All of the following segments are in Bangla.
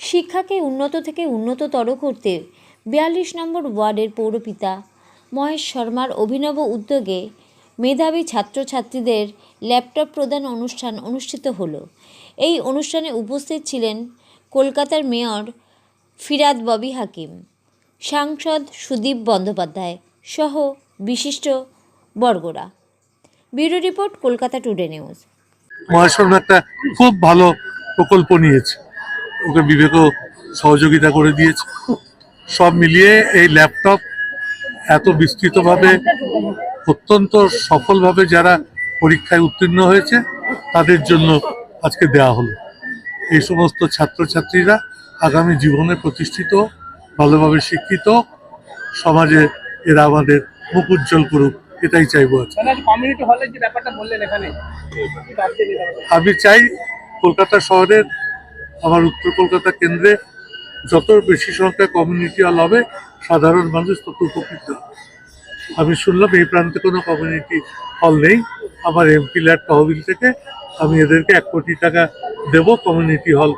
শিক্ষাকে উন্নত থেকে উন্নততর করতে ৪২ নম্বর ওয়ার্ডের পৌরপিতা মহেশ শর্মার অভিনব উদ্যোগে মেধাবী ছাত্রছাত্রীদের ল্যাপটপ প্রদান অনুষ্ঠান অনুষ্ঠিত হলো। এই অনুষ্ঠানে উপস্থিত ছিলেন কলকাতার মেয়র ফিরহাদ ববি হাকিম, সাংসদ সুদীপ বন্দ্যোপাধ্যায় সহ বিশিষ্ট বর্গরা। Bureau report, Kolkata today news. Mahesh Sharma একটা খুব ভালো প্রকল্প নিয়েছে, ওকে বিবেকও সহযোগিতা করে দিয়েছে। সব মিলিয়ে এই ল্যাপটপ এত বিস্তৃতভাবে অত্যন্ত সফলভাবে যারা পরীক্ষায় উত্তীর্ণ হয়েছে তাদের জন্য আজকে দেয়া হলো। এই সমস্ত ছাত্রছাত্রীরা আগামী জীবনে প্রতিষ্ঠিত, ভালোভাবে শিক্ষিত, সমাজে এরা আমাদের মুখ উজ্জ্বল করুক, এটাই চাইবো। আমি চাই কলকাতা শহরের, আমার উত্তর কলকাতা কেন্দ্রে যত বেশি সংখ্যায় কমিউনিটি হল হবে, সাধারণ মানুষ তত উপকৃত। আমি শুনলাম এই প্রান্তে কোনো কমিউনিটি হল নেই। আমার এমপি ল্যাড তহবিল থেকে আমি এদেরকে 1 কোটি টাকা দেব কমিউনিটি হল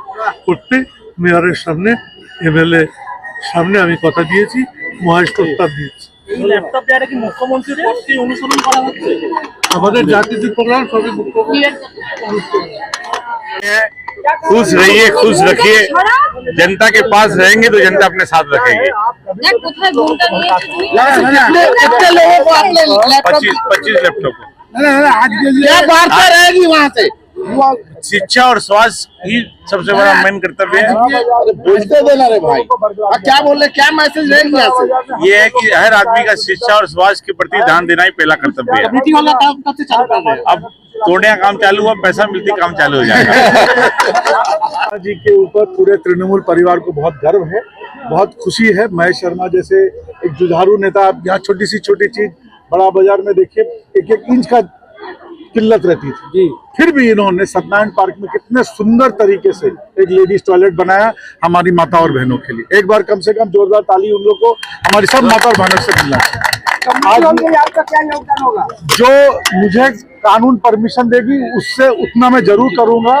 করতে। মেয়রের সামনে, এমএলএ সামনে আমি কথা দিয়েছি, মহেশ প্রস্তাব দিয়েছি। আমাদের যা কিছু প্রোগ্রাম সবই মুখ্যমন্ত্রী। खुश रहिए, खुश रखिए, जनता के पास रहेंगे तो जनता अपने साथ रखेगी। 25 लैपटॉप क्या वार्ता रहेगी वहाँ से? शिक्षा और स्वास्थ्य ही सबसे बड़ा मेन कर्तव्य है। बोलते देना रे भाई, क्या बोल रहे, क्या मैसेज रहेगी यहाँ से? ये है कि हर आदमी का शिक्षा और स्वास्थ्य के प्रति ध्यान देना ही पहला कर्तव्य है। अब तोड़ने का काम चालू हुआ, पैसा मिलती काम चालू हो जाएगा। जी के ऊपर पूरे तृणमूल परिवार को बहुत गर्व है, बहुत खुशी है। महेश शर्मा जैसे एक जुझारू नेता, यहाँ छोटी सी छोटी चीज बड़ा बाजार में देखिए 1-1 इंच का किल्लत रहती थी जी, फिर भी इन्होंने सत्यनारायण पार्क में कितने सुंदर तरीके से एक लेडीज टॉयलेट बनाया हमारी माता और बहनों के लिए। एक बार कम से कम जोरदार ताली उन लोग को हमारी सब माता और बहनों से मिलना चाहिए। आज आपका क्या योगदान होगा? जो मुझे कानून परमिशन देगी उससे उतना मैं जरूर करूंगा।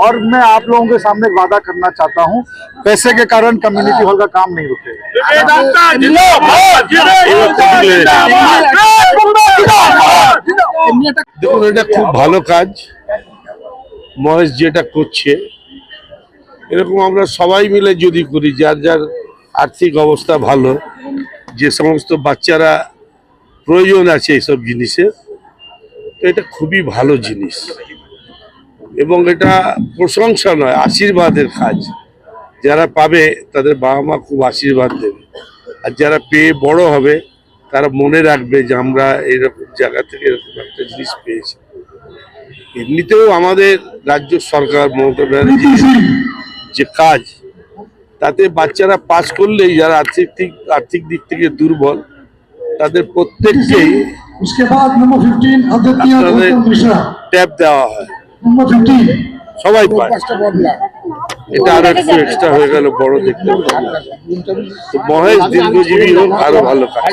और मैं आप लोगों के सामने वादा करना चाहता हूं, पैसे के कारण कम्युनिटी हॉल का काम नहीं रुकेगा। দেখুন, এটা খুব ভালো কাজ মহেশ যেটা করছে। এরকম আমরা সবাই মিলে যদি করি, যার যার আর্থিক অবস্থা ভালো, যে সমস্ত বাচ্চারা প্রয়োজন আছে এইসব জিনিসের, তো এটা খুবই ভালো জিনিস এবং এটা প্রশংসা নয়, আশীর্বাদের কাজ। যারা পাবে তাদের বাবা মা খুব আশীর্বাদ দেবে, আর যারা পেয়ে বড় হবে তারা মনে রাখবে যে আমরা এরকম জায়গা থেকে এরকম একটা জিনিস পেয়েছি। এমনিতেও আমাদের রাজ্য সরকার মমতা ব্যানার্জির যে কাজ, তাতে বাচ্চারা পাস করলেই যারা আর্থিক দিক থেকে দুর্বল তাদের প্রত্যেককেই ট্যাব দেওয়া হয়, সবাই পায়। এটা আরো একটু এক্সট্রা হয়ে গেল, বড় দেখতে। মহেশ দীর্ঘজীবী হোক, আরো ভালো কাজ।